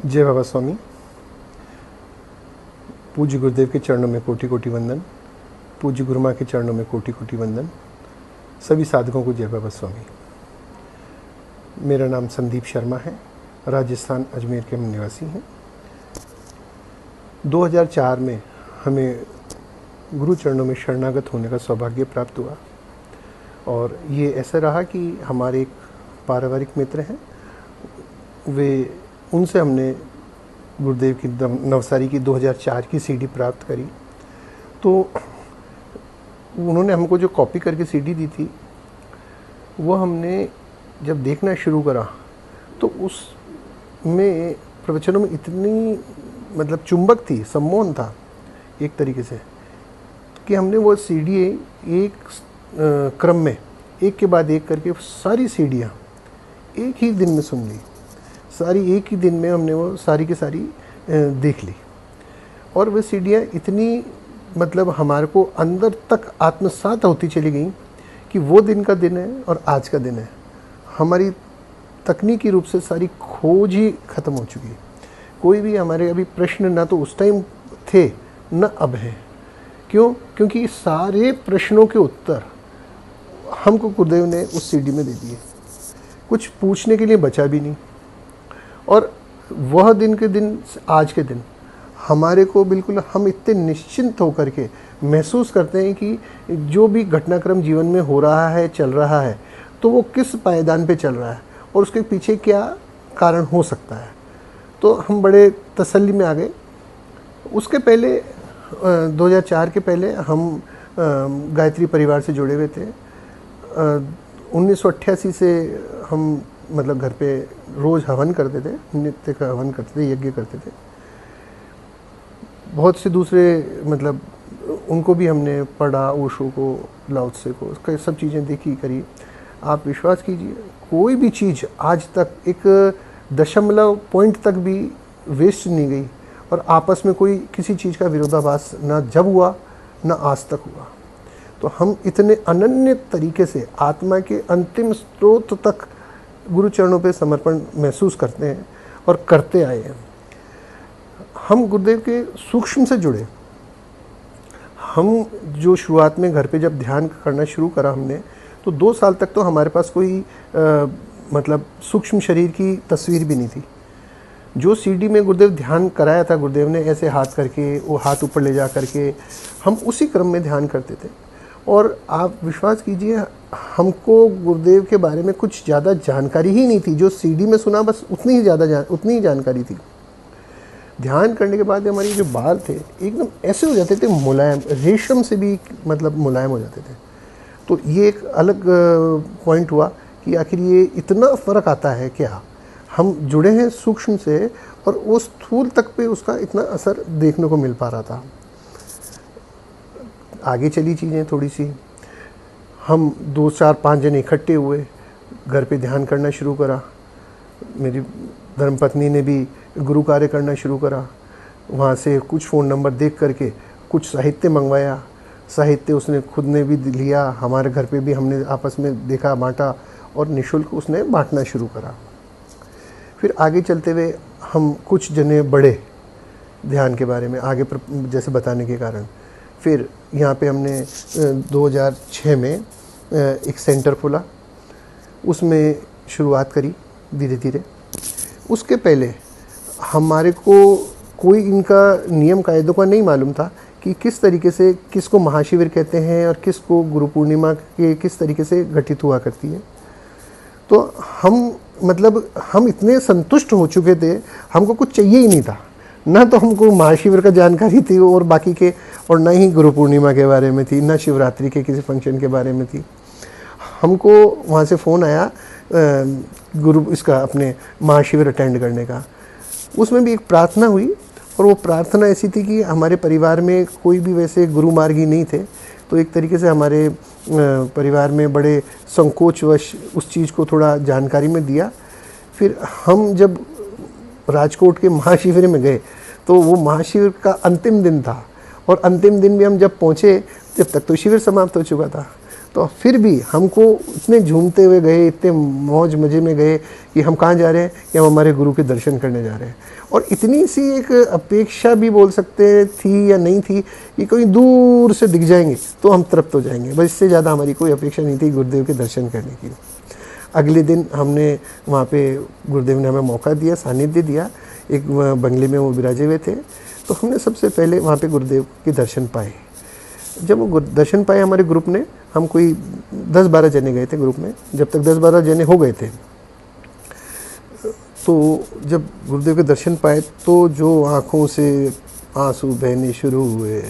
जय बाबा स्वामी। पूज्य गुरुदेव के चरणों में कोटि कोटि वंदन। पूज्य गुरु माँ के चरणों में कोटि कोटि वंदन। सभी साधकों को जय बाबा स्वामी। मेरा नाम संदीप शर्मा है, राजस्थान अजमेर के हम निवासी हैं। 2004 में हमें गुरु चरणों में शरणागत होने का सौभाग्य प्राप्त हुआ और ये ऐसा रहा कि हमारे एक पारिवारिक मित्र हैं, वे उनसे हमने गुरुदेव की नवसारी की 2004 की सीडी प्राप्त करी। तो उन्होंने हमको जो कॉपी करके सीडी दी थी वो हमने जब देखना शुरू करा तो उसमें प्रवचनों में इतनी चुंबक थी, सम्मोहन था एक तरीके से, कि हमने वो सीडी एक क्रम में एक के बाद एक करके सारी सीडियाँ एक ही दिन में सुन ली। सारी एक ही दिन में हमने वो सारी की सारी देख ली और वो सीडियाँ इतनी हमारे को अंदर तक आत्मसात होती चली गई कि वो दिन का दिन है और आज का दिन है। हमारी तकनीकी रूप से सारी खोज ही ख़त्म हो चुकी है। कोई भी हमारे अभी प्रश्न ना तो उस टाइम थे न अब हैं। क्यों? क्योंकि सारे प्रश्नों के उत्तर हमको गुरुदेव ने उस सीडी में दे दिए। कुछ पूछने के लिए बचा भी नहीं। और वह दिन के दिन आज के दिन हमारे को बिल्कुल हम इतने निश्चिंत होकर के महसूस करते हैं कि जो भी घटनाक्रम जीवन में हो रहा है, चल रहा है, तो वो किस पायदान पे चल रहा है और उसके पीछे क्या कारण हो सकता है। तो हम बड़े तसल्ली में आ गए। उसके पहले 2004 के पहले हम गायत्री परिवार से जुड़े हुए थे। 1988 से हम घर पे रोज़ हवन करते थे, नित्य का हवन करते थे, यज्ञ करते थे। बहुत से दूसरे उनको भी हमने पढ़ा, ओशो को, लाओ त्से को, उसका सब चीज़ें देखी करी। आप विश्वास कीजिए, कोई भी चीज़ आज तक एक दशमलव पॉइंट तक भी वेस्ट नहीं गई और आपस में कोई किसी चीज़ का विरोधाभास ना जब हुआ ना आज तक हुआ। तो हम इतने अनन्य तरीके से आत्मा के अंतिम स्रोत तक गुरु चरणों पे समर्पण महसूस करते हैं और करते आए हैं। हम गुरुदेव के सूक्ष्म से जुड़े। हम जो शुरुआत में घर पे जब ध्यान करना शुरू करा हमने, तो 2 साल तक तो हमारे पास कोई सूक्ष्म शरीर की तस्वीर भी नहीं थी। जो सीडी में गुरुदेव ध्यान कराया था, गुरुदेव ने ऐसे हाथ करके, वो हाथ ऊपर ले जा करके, हम उसी क्रम में ध्यान करते थे। और आप विश्वास कीजिए, हमको गुरुदेव के बारे में कुछ ज़्यादा जानकारी ही नहीं थी। जो सीडी में सुना बस उतनी ही जानकारी थी। ध्यान करने के बाद हमारी जो बाल थे एकदम ऐसे हो जाते थे, मुलायम, रेशम से भी मुलायम हो जाते थे। तो ये एक अलग पॉइंट हुआ कि आखिर ये इतना फ़र्क आता है क्या। हम जुड़े हैं सूक्ष्म से और वो स्थूल तक पे उसका इतना असर देखने को मिल पा रहा था। आगे चली चीज़ें थोड़ी सी, हम 2, 4, 5 जने इकट्ठे हुए, घर पे ध्यान करना शुरू करा। मेरी धर्मपत्नी ने भी गुरु कार्य करना शुरू करा। वहाँ से कुछ फ़ोन नंबर देख करके कुछ साहित्य मंगवाया। साहित्य उसने खुद ने भी लिया, हमारे घर पे भी हमने आपस में देखा, बांटा और निःशुल्क उसने बांटना शुरू करा। फिर आगे चलते हुए हम कुछ जने बढ़े ध्यान के बारे में आगे जैसे बताने के कारण। फिर यहाँ पे हमने 2006 में एक सेंटर खोला, उसमें शुरुआत करी धीरे धीरे। उसके पहले हमारे को कोई इनका नियम कायदों का नहीं मालूम था कि किस तरीके से किसको महाशिविर कहते हैं और किसको गुरु पूर्णिमा के किस तरीके से घटित हुआ करती है। तो हम इतने संतुष्ट हो चुके थे, हमको कुछ चाहिए ही नहीं था। ना तो हमको महाशिविर का जानकारी थी और बाकी के, और ना ही गुरु पूर्णिमा के बारे में थी, ना शिवरात्रि के किसी फंक्शन के बारे में थी। हमको वहाँ से फ़ोन आया अपने महाशिविर अटेंड करने का। उसमें भी एक प्रार्थना हुई और वो प्रार्थना ऐसी थी कि हमारे परिवार में कोई भी वैसे गुरु मार्गी नहीं थे। तो एक तरीके से हमारे परिवार में बड़े संकोचवश उस चीज़ को थोड़ा जानकारी में दिया। फिर हम जब राजकोट के महाशिविर में गए तो वो महाशिविर का अंतिम दिन था और अंतिम दिन भी हम जब पहुँचे, जब तक तो शिविर समाप्त हो चुका था। तो फिर भी हमको इतने झूमते हुए गए, इतने मौज मज़े में गए कि हम कहाँ जा रहे हैं, कि हम हमारे गुरु के दर्शन करने जा रहे हैं। और इतनी सी एक अपेक्षा भी बोल सकते थी या नहीं थी कि कोई दूर से दिख जाएंगे तो हम तृप्त हो जाएंगे, बस इससे ज़्यादा हमारी कोई अपेक्षा नहीं थी गुरुदेव के दर्शन करने की। अगले दिन हमने वहाँ पे गुरुदेव ने हमें मौका दिया, सानिध्य दिया, एक बंगले में वो विराजे हुए थे, तो हमने सबसे पहले वहाँ पे गुरुदेव के दर्शन पाए। जब वो दर्शन पाए हमारे ग्रुप ने, हम कोई 10-12 जने गए थे ग्रुप में, जब तक 10-12 जने हो गए थे, तो जब गुरुदेव के दर्शन पाए तो जो आँखों से आंसू बहने शुरू हुए,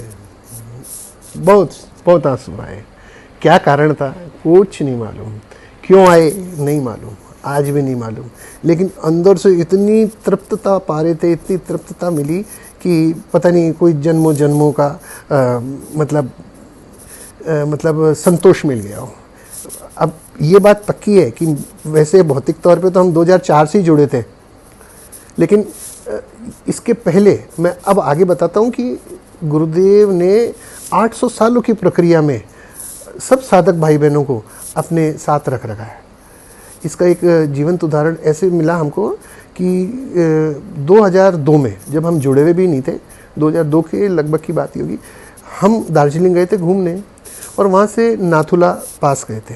बहुत बहुत आंसू आए। क्या कारण था कुछ नहीं मालूम, क्यों आए नहीं मालूम, आज भी नहीं मालूम, लेकिन अंदर से इतनी तृप्तता पा रहे थे, इतनी तृप्तता मिली कि पता नहीं कोई जन्मों जन्मों का मतलब संतोष मिल गया हो। अब ये बात पक्की है कि वैसे भौतिक तौर पे तो हम 2004 से ही जुड़े थे, लेकिन इसके पहले मैं अब आगे बताता हूँ कि गुरुदेव ने 800 सालों की प्रक्रिया में सब साधक भाई बहनों को अपने साथ रख रखा है। इसका एक जीवंत उदाहरण ऐसे मिला हमको कि 2002 में, जब हम जुड़े हुए भी नहीं थे, 2002 के लगभग की बात ही होगी, हम दार्जिलिंग गए थे घूमने और वहाँ से नाथुला पास गए थे।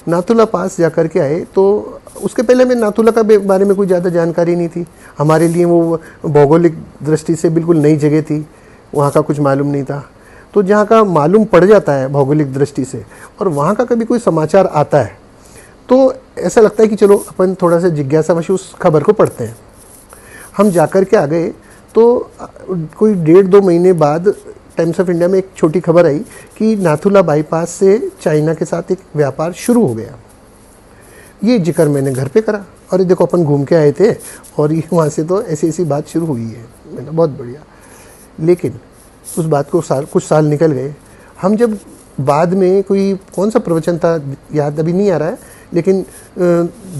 नाथुला पास जा कर के आए तो उसके पहले हमें नाथुला का बारे में कोई ज़्यादा जानकारी नहीं थी। हमारे लिए वो भौगोलिक दृष्टि से बिल्कुल नई जगह थी, वहाँ का कुछ मालूम नहीं था। तो जहाँ का मालूम पड़ जाता है भौगोलिक दृष्टि से और वहाँ का कभी कोई समाचार आता है तो ऐसा लगता है कि चलो अपन थोड़ा सा जिज्ञासावश उस खबर को पढ़ते हैं। हम जाकर के आ गए तो कोई 1.5-2 महीने बाद टाइम्स ऑफ इंडिया में एक छोटी खबर आई कि नाथुला बाईपास से चाइना के साथ एक व्यापार शुरू हो गया। ये जिक्र मैंने घर पे करा, और ये देखो अपन घूम के आए थे और ये वहाँ से तो ऐसी ऐसी बात शुरू हुई है। मैंने बहुत बढ़िया। लेकिन उस बात को कुछ साल निकल गए। हम जब बाद में कोई कौन सा प्रवचन था याद अभी नहीं आ रहा है, लेकिन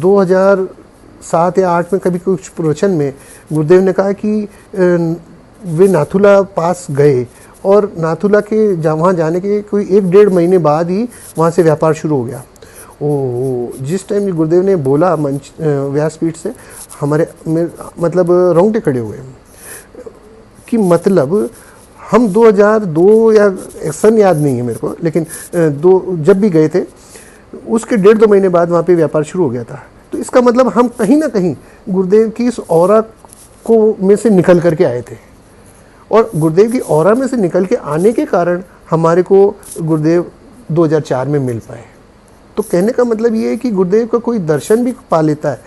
2007 या 8 में कभी कुछ प्रवचन में गुरुदेव ने कहा कि वे नाथुला पास गए और नाथुला के वहाँ जाने के कोई 1-1.5 महीने बाद ही वहाँ से व्यापार शुरू हो गया। जिस टाइम गुरुदेव ने बोला मंच व्यासपीठ से, हमारे मतलब रोंगटे खड़े हुए कि मतलब हम 2002 या सन याद नहीं है मेरे को, लेकिन जब भी गए थे उसके 1.5-2 महीने बाद वहाँ पे व्यापार शुरू हो गया था। तो इसका मतलब हम कहीं ना कहीं गुरुदेव की इस ऑरा को में से निकल करके आए थे, और गुरुदेव की ऑरा में से निकल के आने के कारण हमारे को गुरुदेव 2004 में मिल पाए। तो कहने का मतलब ये है कि गुरुदेव का कोई दर्शन भी पा लेता है,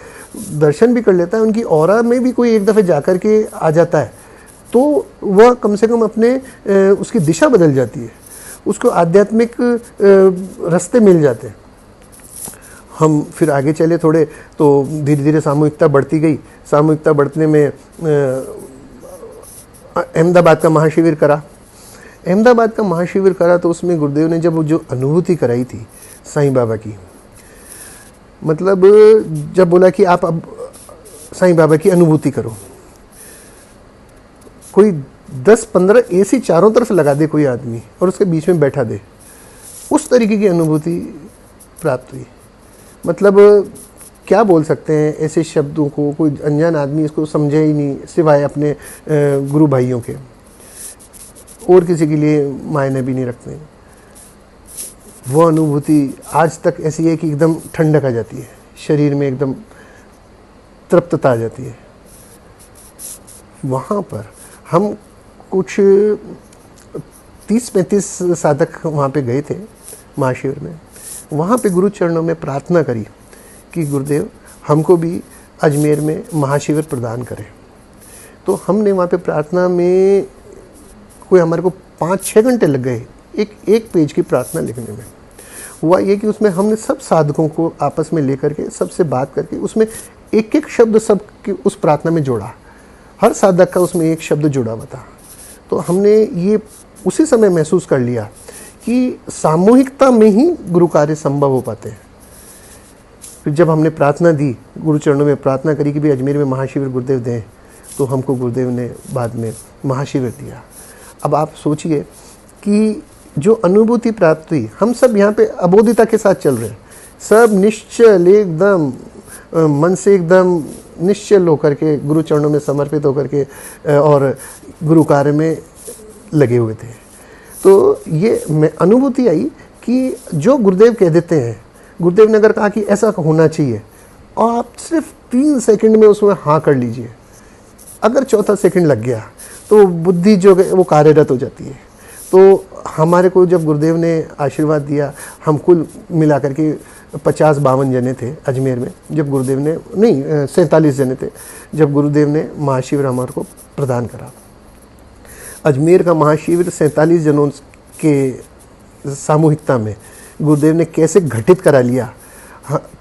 दर्शन भी कर लेता है, उनकी ऑरा में भी कोई एक दफ़े जा कर के आ जाता है तो वह कम से कम अपने उसकी दिशा बदल जाती है, उसको आध्यात्मिक रास्ते मिल जाते हैं। हम फिर आगे चले थोड़े तो धीरे धीरे सामूहिकता बढ़ती गई। सामूहिकता बढ़ने में अहमदाबाद का महाशिविर करा। अहमदाबाद का महाशिविर करा तो उसमें गुरुदेव ने जब जो अनुभूति कराई थी साईं बाबा की, मतलब जब बोला कि आप अब साईं बाबा की अनुभूति करो, कोई 10-15 एसी चारों तरफ लगा दे कोई आदमी और उसके बीच में बैठा दे, उस तरीके की अनुभूति प्राप्त हुई। मतलब क्या बोल सकते हैं ऐसे शब्दों को, कोई अनजान आदमी इसको समझे ही नहीं सिवाय अपने गुरु भाइयों के, और किसी के लिए मायने भी नहीं रखते। वो अनुभूति आज तक ऐसी है कि एकदम ठंडक आ जाती है, शरीर में एकदम तृप्तता आ जाती है। वहाँ पर हम कुछ 30-35 साधक वहाँ पे गए थे महाशिविर में। वहाँ पे गुरु चरणों में प्रार्थना करी कि गुरुदेव हमको भी अजमेर में महाशिविर प्रदान करें। तो हमने वहाँ पे प्रार्थना में कोई हमारे को 5-6 घंटे लग गए एक पेज की प्रार्थना लिखने में। हुआ ये कि उसमें हमने सब साधकों को आपस में लेकर के सबसे बात करके उसमें एक शब्द सब की उस प्रार्थना में जोड़ा। हर साधक का उसमें एक शब्द जुड़ा हुआ था। तो हमने ये उसी समय महसूस कर लिया कि सामूहिकता में ही गुरु कार्य संभव हो पाते हैं। फिर जब हमने प्रार्थना दी, गुरु चरणों में प्रार्थना करी कि भाई अजमेर में महाशिविर गुरुदेव दें, तो हमको गुरुदेव ने बाद में महाशिविर दिया। अब आप सोचिए कि जो अनुभूति प्राप्त हुई, हम सब यहाँ पे अबोधिता के साथ चल रहे हैं, सब निश्चल एकदम मन से एकदम निश्चल होकर के गुरु चरणों में समर्पित होकर के और गुरु कार्य में लगे हुए थे। तो ये मैं अनुभूति आई कि जो गुरुदेव कह देते हैं, गुरुदेव ने अगर कहा कि ऐसा होना चाहिए और आप सिर्फ 3 सेकंड में उसमें हाँ कर लीजिए, अगर चौथा सेकंड लग गया तो बुद्धि जो है वो कार्यरत हो जाती है। तो हमारे को जब गुरुदेव ने आशीर्वाद दिया, हम कुल मिला करके 50-52 जने थे अजमेर में, जब गुरुदेव ने नहीं 47 जने थे, जब गुरुदेव ने महाशिविर हमारे को प्रदान करा। अजमेर का महाशिविर 47 जनों के सामूहिकता में गुरुदेव ने कैसे घटित करा लिया,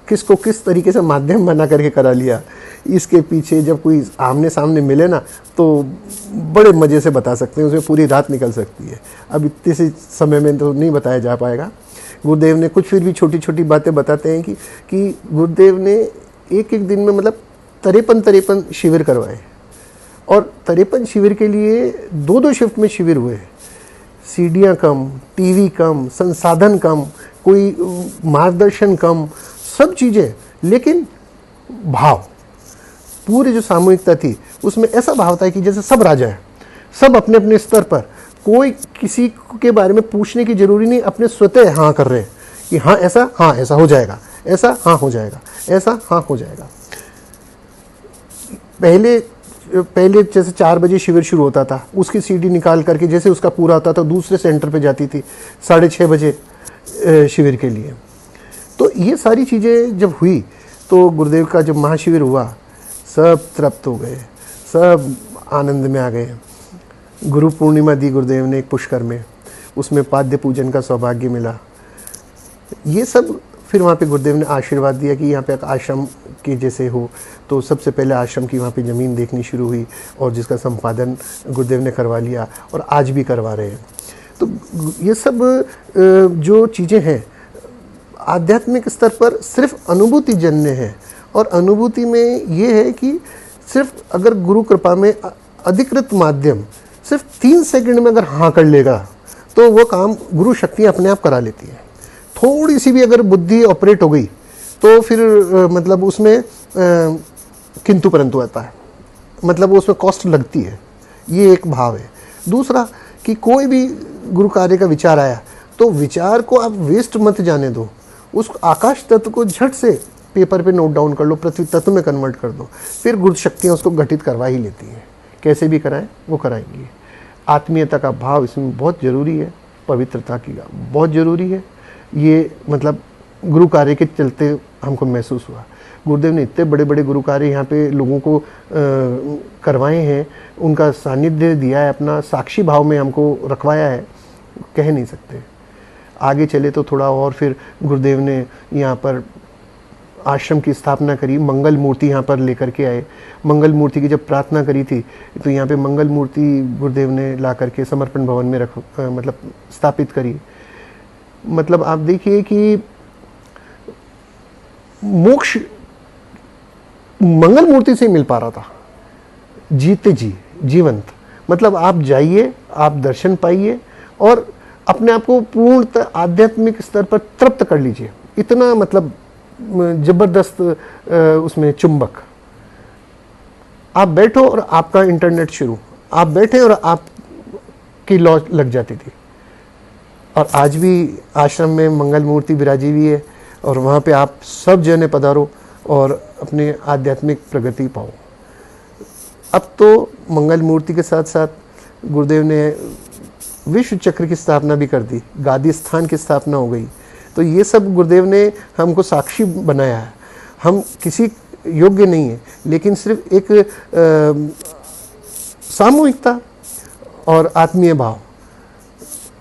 किसको किस तरीके से माध्यम बना करके करा लिया, इसके पीछे जब कोई आमने सामने मिले ना तो बड़े मज़े से बता सकते हैं, उसमें पूरी रात निकल सकती है। अब इतने से समय में तो नहीं बताया जा पाएगा। गुरुदेव ने कुछ फिर भी छोटी छोटी बातें बताते हैं कि गुरुदेव ने एक दिन में मतलब 53 शिविर करवाए और 53 शिविर के लिए 2-2 शिफ्ट में शिविर हुए। सीढ़ियाँ कम, टीवी कम, संसाधन कम, कोई मार्गदर्शन कम, सब चीज़ें, लेकिन भाव, पूरी जो सामूहिकता थी उसमें ऐसा भाव था कि जैसे सब राजा है, सब अपने अपने स्तर पर, कोई किसी के बारे में पूछने की जरूरी नहीं, अपने स्वतः हाँ कर रहे हैं कि हाँ ऐसा हो जाएगा, ऐसा हाँ हो जाएगा, ऐसा हाँ हो जाएगा। पहले जैसे 4 बजे शिविर शुरू होता था, उसकी सीडी निकाल करके जैसे उसका पूरा होता था दूसरे सेंटर पे जाती थी 6:30 बजे शिविर के लिए। तो ये सारी चीज़ें जब हुई तो गुरुदेव का जब महाशिविर हुआ, सब तृप्त हो गए, सब आनंद में आ गए। गुरु पूर्णिमा दी गुरुदेव ने एक पुष्कर में, उसमें पाद्य पूजन का सौभाग्य मिला। ये सब फिर वहाँ पे गुरुदेव ने आशीर्वाद दिया कि यहाँ पे एक आश्रम के जैसे हो। तो सबसे पहले आश्रम की वहाँ पे ज़मीन देखनी शुरू हुई और जिसका संपादन गुरुदेव ने करवा लिया और आज भी करवा रहे हैं। तो ये सब जो चीज़ें हैं आध्यात्मिक स्तर पर सिर्फ अनुभूति जन्य है, और अनुभूति में ये है कि सिर्फ अगर गुरु कृपा में अधिकृत माध्यम सिर्फ 3 सेकंड में अगर हाँ कर लेगा तो वो काम गुरु शक्ति अपने आप करा लेती है। थोड़ी सी भी अगर बुद्धि ऑपरेट हो गई तो फिर मतलब उसमें किंतु परंतु आता है, मतलब उसमें कॉस्ट लगती है। ये एक भाव है। दूसरा कि कोई भी गुरु कार्य का विचार आया तो विचार को आप वेस्ट मत जाने दो, उस आकाश तत्व को झट से पेपर पे नोट डाउन कर लो, पृथ्वी तत्व में कन्वर्ट कर दो, फिर गुरु शक्तियाँ उसको घटित करवा ही लेती हैं। कैसे भी कराएं वो कराएंगी। आत्मीयता का भाव इसमें बहुत ज़रूरी है, पवित्रता की बहुत ज़रूरी है। ये मतलब गुरु कार्य के चलते हमको महसूस हुआ। गुरुदेव ने इतने बड़े बड़े गुरु कार्य यहाँ पे लोगों को करवाए हैं, उनका सानिध्य दिया है, अपना साक्षी भाव में हमको रखवाया है, कह नहीं सकते। आगे चले तो थोड़ा और फिर गुरुदेव ने यहाँ पर आश्रम की स्थापना करी, मंगल मूर्ति यहाँ पर लेकर के आए। मंगल मूर्ति की जब प्रार्थना करी थी तो यहाँ पे मंगल मूर्ति गुरुदेव ने ला करके समर्पण भवन में मतलब स्थापित करी। मतलब आप देखिए कि मोक्ष मंगल मूर्ति से मिल पा रहा था, जीते जी जीवंत। मतलब आप जाइए, आप दर्शन पाइए और अपने आप को पूर्णतः आध्यात्मिक स्तर पर तृप्त कर लीजिए। इतना मतलब जबरदस्त उसमें चुंबक। आप बैठो और आपका इंटरनेट शुरू, आप बैठे और आपकी लॉ लग जाती थी। और आज भी आश्रम में मंगल मूर्ति विराजी हुई है और वहाँ पे आप सब जने पधारो और अपने आध्यात्मिक प्रगति पाओ। अब तो मंगल मूर्ति के साथ साथ गुरुदेव ने विश्व चक्र की स्थापना भी कर दी, गादी स्थान की स्थापना हो गई। तो ये सब गुरुदेव ने हमको साक्षी बनाया है। हम किसी योग्य नहीं है, लेकिन सिर्फ एक सामूहिकता और आत्मीय भाव,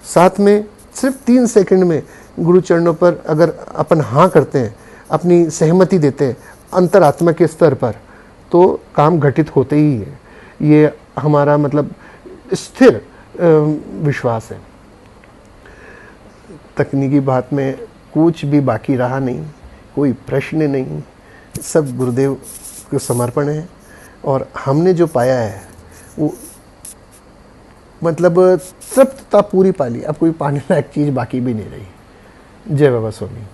साथ में सिर्फ 3 सेकंड में गुरु चरणों पर अगर अपन हाँ करते हैं, अपनी सहमति देते हैं अंतरात्मा के स्तर पर, तो काम घटित होते ही है। ये हमारा मतलब स्थिर विश्वास है। तकनीकी बात में कुछ भी बाकी रहा नहीं, कोई प्रश्न नहीं, सब गुरुदेव को समर्पण है। और हमने जो पाया है वो मतलब तृप्तता पूरी पा ली, अब कोई पाने लायक चीज़ बाकी भी नहीं रही। जय बाबा स्वामी।